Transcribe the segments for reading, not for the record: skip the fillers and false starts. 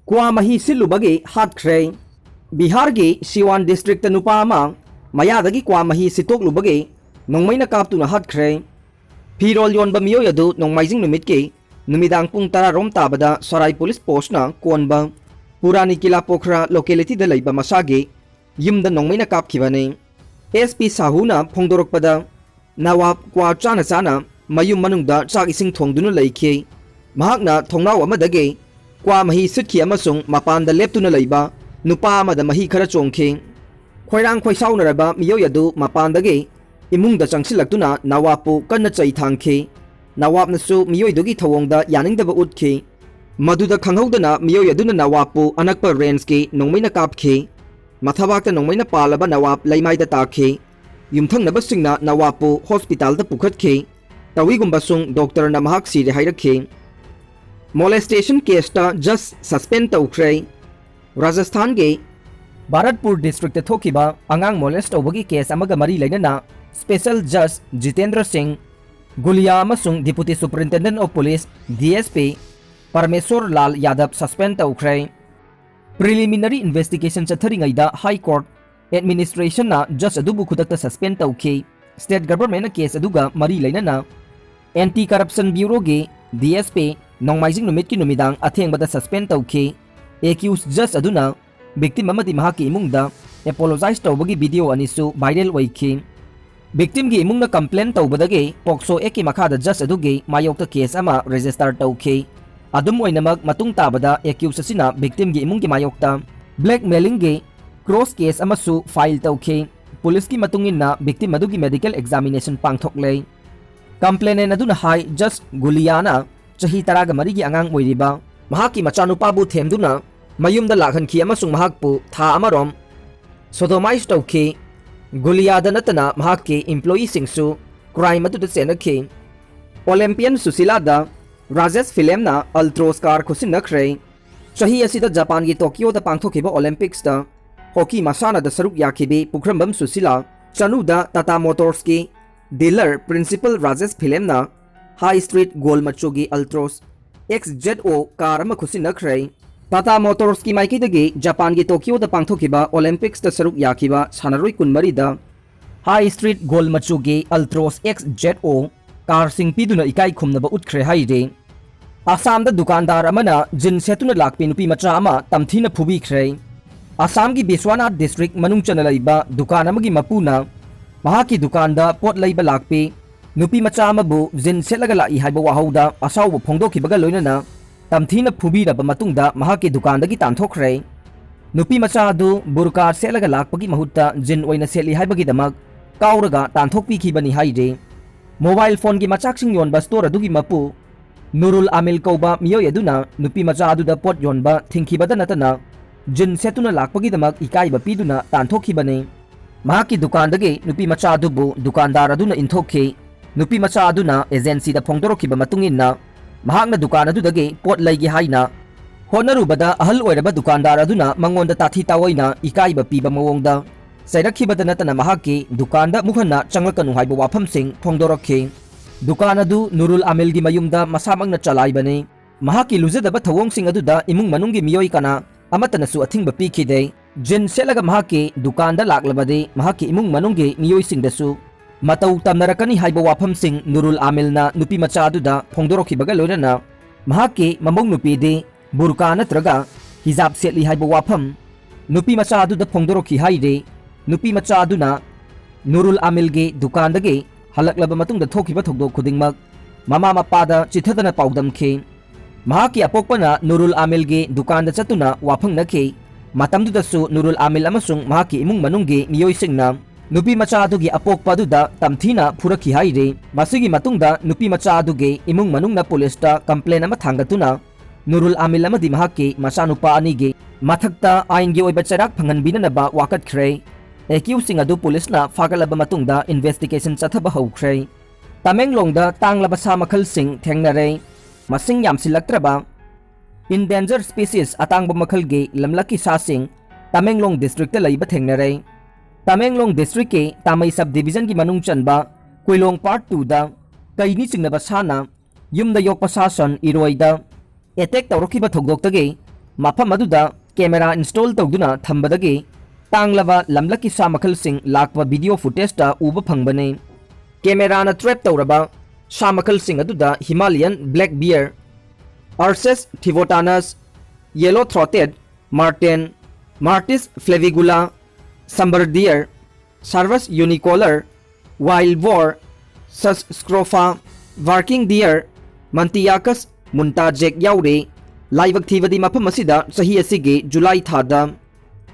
क्वा मही सिल्लुबगे हात्ख्रे बिहार के सिवान डिस्ट्रिक्ट नुपा अमा मयादगी क्वा मही सितोकलुबगे नोंमैना कापतुना हात्ख्रे फिरोल योनबा मियोय अदु नोंमाइजिंग नुमित के नुमिदांग पुंग 10 रोम ताबदा सराय पुलिस पोस्ट ना कोनबा पुरानी किला पोखरा लोकेलिटी दा लैबा मसागे युमदा नोंमैना कापखिबाने एसपी साहूना फोंदोरकपदा नवाब क्वा चाना चाना मयुम मनुंगदा चाक इसिंग थोंगदुना लैखे महाकना थोंनाव अमदगे क्वा मही सिटखि अमसुंग मपानदा लेप्तुना लैबा नुपा अमदा मही खरा चोंखे खोइरांग खोइसाउनरबा मियोय अदु मपानदगे इमुंगदा चंगसिलक्तुना नवाबपु कन्ना चै थांखे नवाबनसु मियोयदुगी थवोंगदा यानिंगदबा उठखे मदुदा खंगहौदना मियोय अदुना नवाबपु अनकपा रेंज के नोंमैना कापखे मथाबाकता नोंमैना पालबा नवाब लैमाइदा ताखे युमथंगनबसिंगना नवाबपु हॉस्पिटलदा पुखतखे तविगुंबसुंग डॉक्टरना महाक सिरे हाइरखे मोलेस्टेशन केसता जस्ट सस्पेंड तौख्रे राजस्थान के भारतपुर डिस्ट्रिक्ट थोकिबा अंगांग मोलेस्ट तौबगी केस अमगा मरी लैनना स्पेशल जज जितेंद्र सिंह गुलिया अमसुंग deputy superintendent of police DSP Parmeshwar Lal Yadav suspend तौख्रे प्रिलिमिनरी इन्वेस्टिगेशन चथरिंगैदा हाई कोर्ट एडमिनिस्ट्रेशन ना जज अदुबु खुदक्ता सस्पेंड तौखे स्टेट गवर्नमेंट केस अदुगा मरी लैनना एंटी करप्शन ब्यूरो के डीएसपी नोंमाइजिंग नुमित की नुमिदांग अथेंगबदा सस्पेंड तौखे एक्यूज जज अदुना विक्टिम अमदी महाकी इमुंगदा एपोलोजाइज तौबगी वीडियो अनिसु वायरल ओइखि विक्टिम की इमुंगना कंप्लेन तौबदगे पोक्सो एक की मखादा जज अदुगे मायोक्ता केस अमा रजिस्टर तौखे अदुम ओइनमक मतुंग ताबदा एक्यूज असिना विक्टिम की इमुंग की मायोक्ता ब्लैकमेलिंग के क्रॉस केस अमसु फाइल तौखे पुलिस की मतुंगिना विक्टिम अदुगी मेडिकल एग्जामिनेशन पांगथोकले कंप्लेनेंट अदुना हाई जज गुलियाना चही 10 मरी की अंगांग ओइरिबा महाकी मचानुपाबु थेमदुना मयुमदा लाखनखी अमसुंग महाकपु था अमरोम सोदोमाइज तौखे गुलियादा नतना महाके एम्प्लॉई सिंगसु क्राइम अदुदा चेनखे ओलंपियन सुशीलादा राजेश फिल्मना अल्ट्रोस कार खुसिनखरे चही असिदा जापान की टोक्योदा पांगथोखिबा ओलंपिक्स दा हॉकी मसानादा सरुक याखिबे पुखरमबम सुशीला चनुदा टाटा मोटर्स के डीलर प्रिंसिपल राजेश फिल्मना हाई स्ट्रीट गोल मचोगी अल्ट्रोस XZO कार अमा खुसिनखरे टाटा मोटर्स की माइकीदगे जापान की टोक्योदा पांगथोखिबा ओलंपिक्स दा सरुक याखिबा सानारोई कुनमरीदा हाई स्ट्रीट गोल मचोगी अल्ट्रोस XZO कार सिंग पीदुना इकाई खुमनबा उठख्रे हाइरे आसाम दा दुकानदार अमना जिन सेतुना लाकपी नुपी मचा अमा तमथीना फुबीख्रे आसाम की बिस्वानाथ डिस्ट्रिक्ट मनुंग चना लैबा दुकान अमगी मपुना महाकी दुकान दा पोट लैबा लाकपी नुपी मचा अमबु जिन सेलगा लाई हाइबा वाहौदा असाउबु फोंदोखिबगा लोइनना तमथीना फुबीरबा मतुंगदा महाकी दुकानदगी तांथोखरे नुपी मचा अदु बुरका सेलगा लाकपगी महुत्ता जिन ओइना सेली हाइबगीदमक काउरगा तांथोकपीखिबनी हाइरे मोबाइल फोन की मचाकसिंग योनबा स्टोर अदुगी मपु नुरुल आमिल कौबा मियोय अदुना नुपी मचा अदुदा पोट योनबा थिंखिबदा नतना जिन सेतुना लाकपगीदमक इकाइबा पीदुना तांथोखिबने महाकी दुकानदगे नुपी मचा अदुबु दुकानदार अदुना इंथोखे नुपी मचा अदुना एजेंसी दा फोंदोरखिबा मतुंगिन्ना महाकना दुकान अदुदगे पोट लैगे हाइना होनरुबदा अहल ओइरबा दुकानदार अदुना मंगोंदा ताथी तावइना इकाइबा पीबा मवोंगदा सैरखिबदा नतना महाकी दुकानदा मुखन्ना चंगलकनु हाइबा वाफमसिंग फोंदोरखे दुकान अदु नुरुल आमिलगी मयुमदा मसामंगना चलाइबने महाकी लुजदबा थवोंगसिंग अदुदा इमुंग मनुंगी मियोय कना अमतनसु अथिंगबा पीखिदे जिन सेलगा महाकी दुकानदा लाक्लबदे महाकी इमुंग मनुंगी मियोयसिंगदसु मतौ तमनरकनी हाइबा वाफमसिंग नुरुल आमिलना नुपी मचा अदुदा फोंदोरखिबगा लोइनना महाकी ममोंग नुपीदे बुरका नत्रगा हिजाब सेटली हाइबा वाफम नुपी मचा अदुदा फोंदोरखि हाइरे नुपी मचा अदुना नुरुल आमिलगे दुकानदगे हलक्लबा मतुंगदा थोखिबा थोकदोक खुदिंगमक ममा मपादा चिथदना पाउदमखे महाकी अपोकपना नुरुल आमिलगे दुकानदा चतुना वाफंगनखे मतमदुदसु नुरुल आमिल अमसुंग महाकी इमुंग मनुंगे मियोयसिंगना नुपी मचा अदुगी अपोकपा अदुदा तमथीना फुरखि हाइरे मसिगी मतुंगदा नुपी मचा अदुगे इमुंग मनुंगना पुलिसता कंप्लेन अमा थांगतुना नुरुल आमिल अमदी महाकी मचानुपा अनिगे मथक्ता आइनगी ओइबा चराक फंगनबिननबा वाकतख्रे एक्यूसिंग अदु पुलिसना फागलबा मतुंगदा इन्वेस्टिगेशन चथबा हौख्रे तमेंगलोंगदा तांगलबा सा मखलसिंग थेंगनरे मसिंग यामसिलक्त्रबा इंडेंजर स्पीसीज अतांगबा मखलगे लमलकी सासिंग तमेंगलोंग डिस्ट्रिक्ट लैबा थेंगनरे तमेंगलोंग डिस्ट्रिक्ट के तामई सब डिवीजन की मनुंग चनबा कुइलोंग पार्ट 2 दा कईनी चिंगनबा साना युमदा योकपा सासन इरोइदा attack तौरखिबा थोगदोक्तगे mafam aduda camera install tawduna thambadagi tanglaba lamlaki sa makhalsing lakwa video footage ta uba phangbane camera na trap tawraba sa makhalsing aduda Himalayan black bear, Ursus thivotanus, yellow throated marten, Martis flavigula, sambar deer, Sarvus unicolor, wild boar, Sus scrofa, barking deer, Mantiacus muntajek yaure laibak thibadi mafam asida sahi asige July thada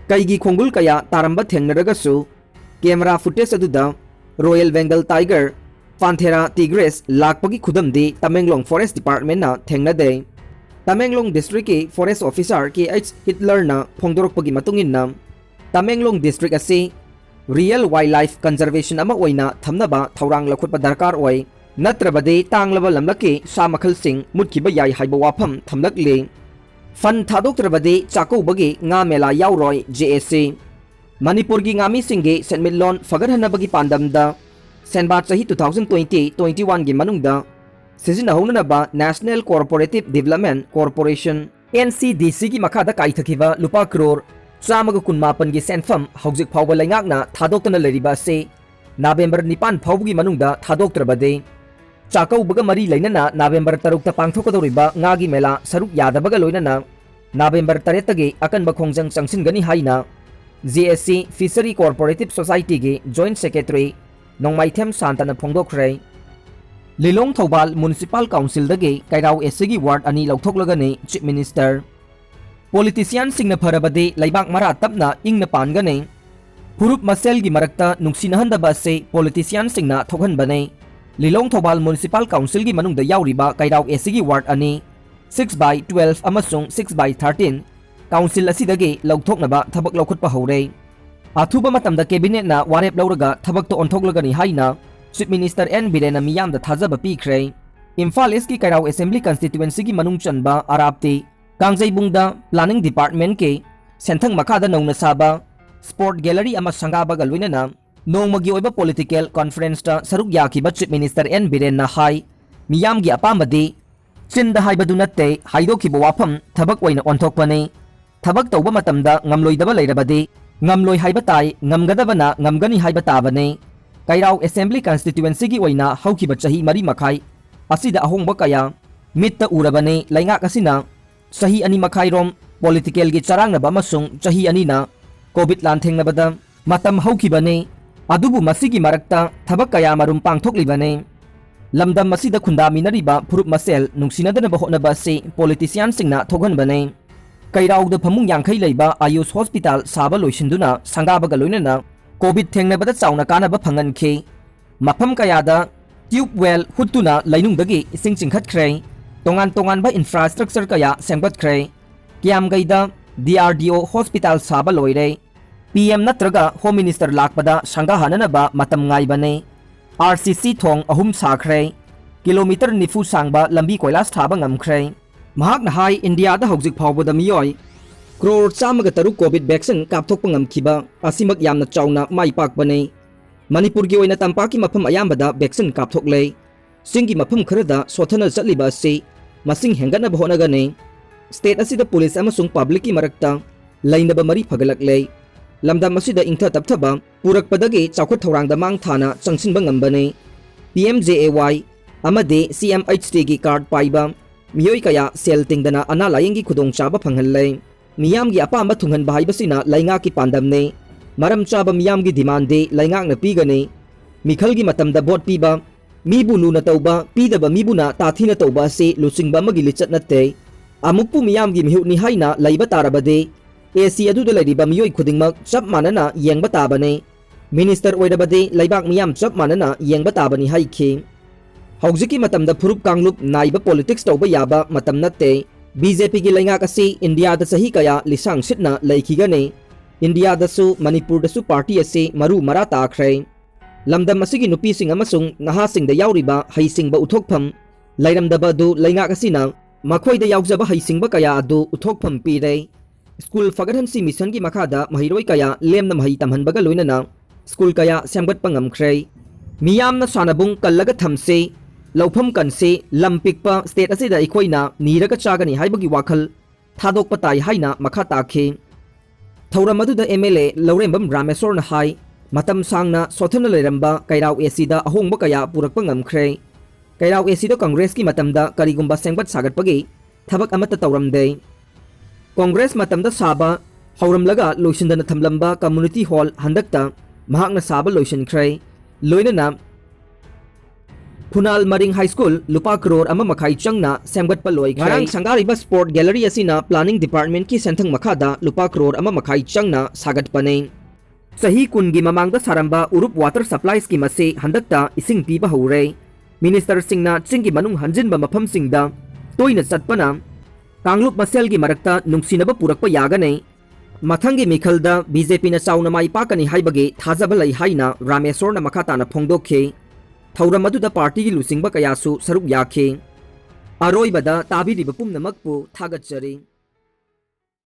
kaigi khongul kaya taramba thengnaragasu camera footage aduda Royal Bengal tiger, Panthera tigris lakpagi khudamdi Tamenglong Forest Department na thengnade. Tamenglong District ki Forest Officer KH Hitler na phongdorokpagi matungin na Tamenglong District asi real wildlife conservation ama oina thamnaba thaurang lakhutpa darkar oi natrabade tanglaba lamlaki sa makhalsing mutkiba yai haiba wafam thamlakle fan thadoktrabade chakobagi nga mela yauroi JSC Manipur gi ngami singge senmitlon fagarhanabagi pandamda senba chahi 2020-21 gi manungda sizinahonaba National Cooperative Development Corporation NCDC gi makhada kaithakiba lupa crore chamaga kunmapan gi senfam haujik phawba laingakna thadokna leriba se November 9 phawgi manungda thadoktrabade chakaubaga mari lainana November 3 ta pangthokadoriba ngagi mela saruk yadabaga loinana November 3 tagi akanba khongjang changsingani haina JSC Fishery Cooperative Society gi Joint Secretary Nongmaithem Santana phongdokkhre Lilong Thobal Municipal Council dagi Kairau SG Ward ani lauthoklagani Chief Minister Politician singna pharabade laibak mara tapna ingna pangane Purup masel gi marakta nuksinahandaba se politician singna thokhanbane Lilong Thobal Municipal Council gi manungda yauriba Kairau SG Ward ani 6/12 amasung 6/13 Council asidagi lauthoknaba thabak laukhutpa hore Athuba matamda cabinet na warep lauraga thabak to onthoklagani haina Chief Minister N Birena miyamda thajaba pikre Imphal East ki Kairau Assembly constituency gi manung chanba Arapti Kangjaibungda Planning Department ke senthang makhada nauna saba Sport Gallery ama sangabaga loinana nongmagi oiba political conference ta saruk yakiba Chief Minister N Biren na hai miyamgi apamadi chinda haibadu natte haidokiba wafam thabak oina onthokpane thabak tawba matamda ngamloidaba leirabadi ngamloi haiba tai ngamgadabana ngamgani haiba tabane Kairau Assembly constituency gi oina haukiba chahi mari makhai asida ahongba kaya mitta urabane laingak asina sahi ani makhai rom political gi charangnaba amasung chahi ani na COVID lan thengnabada matam haukibane adubu masigi marakta thabak kaya marum pangthoklibane lamdam masida khundaminariba phurup masel nungsinadana hotnaba se politician singna thoghanbane Kairauda phamung yangkhai leiba Ayush Hospital saba loisinduna sangabaga loinana COVID thengnabada chauna kanaba phangankhe mafam kayada tube well hutuna lainungdagi ising chingkhatkhre tongan ba infrastructure kaya sengbatkhre Kiamgaida DRDO Hospital saba loire PM natraga Home Minister lakpada sangahananaba matam ngaibane RCC thong ahum sakhre kilometer nifu sangba lambi koilas thaba ngamkhre mahakna hai India da hojik phawbada miyoi crore chamaga taruk COVID vaccine kapthokpa ngamkhiba asimak yamna chauna maipakbane Manipur gi oina tampaki mafam ayambada vaccine kapthokle singi mafam kharada sothana chatliba se masing hengana bhonagane state asida police amasung public ki marakta lainaba mari phagalakle lamdam asida ingtha tapthaba purakpadagi chawkhat thorangda mang thana changsinba ngambane PMJAY amade CMHT gi card paiba miyoi kaya sel tingdana ana layingi khudong chaba phanghalle miyam gi apamba thunghan bahai basina lainga ki pandamne maram chaba miyam gi demand de lainga na pigane mikhal gi matamda vote piba mibu luna tauba pidaba mibuna tathina tauba se luchingba magi lichat natte amukpu miyam gi mihu ni haina laiba tarabade AC aduda lariba miyoi khudingmak chap manana yengba tabane minister oidabade laibak miyam chap manana yengba tabani haikhe Haujiki matamda phurup kanglup naiba politics tauba yaba matam natte BJP gi lainga kasi India da sahi kaya lisang sitna laikhigane India da su Manipur da su party ase maru mara takhre lamdam masigi nupi sing amasung naha sing da yauriba haising ba uthokpham lairamdaba du lainga kasi na makhoi da yaujaba haising ba kaya adu uthokpham pire school fagarhansi mission gi makhada mahiroi kaya lemna mahi tamhanbaga loinana school kaya semgat pangamkhre miyamna sanabung kallaga thamse Laufam kanse lampikpa state asida ikoina niraga chagani haibagi wakhal थादोक्पा ताई हाइना मखा ताखी थौरम अदुदा MLA लौरेंबम रामेश्वरना high मतम सांगना सोथना लेरंबा कैराव एसीदा अहोंगबा कया पुरक्पा ngamkhre कैराव एसीदो Congress की मतमदा करिगुंबा सेंगबत सागतपगी थबक अमत तौरमदे कांग्रेस मतमदा साबा हौरमलगा लोइसिंदना थमलंबा community hall हंदकता महाकना साबा लोइसिनख्रे लोइनना फुनाल मरिंग high school लुपा crore अमा मखाई चंगना सेमगतपा लोइख्रे ngarang sangaribा sport gallery असिना प्लानिंग डिपार्टमेंट की सेंथंग मखादा लुपा करोड़ अमा मखाई चंगना सागतपने सही कुनगी ममांगदा सारंबा उरुप वाटर सप्लाईज की मसे हंदकता इसिंग पीबा हौरे मिनिस्टर सिंगना चिंगी मनुंग हंजिनबा मफम सिंगदा तोइना चटपना कांगलुप मसेल की मरक्ता नुंगसिनबा पुरक्पा यागने मथंगी मिखलदा बीजेपी ना चाउना माई पाकनी हाइबगे थाजबा लै हाइना रामेश्वरना मखाताना फोंदोखे थौरम अदुदा पार्टी की लुसिंगबा कयासु सरुक याखे अरोइबदा ताबिरिबा पुमनमकपु थागतचरी।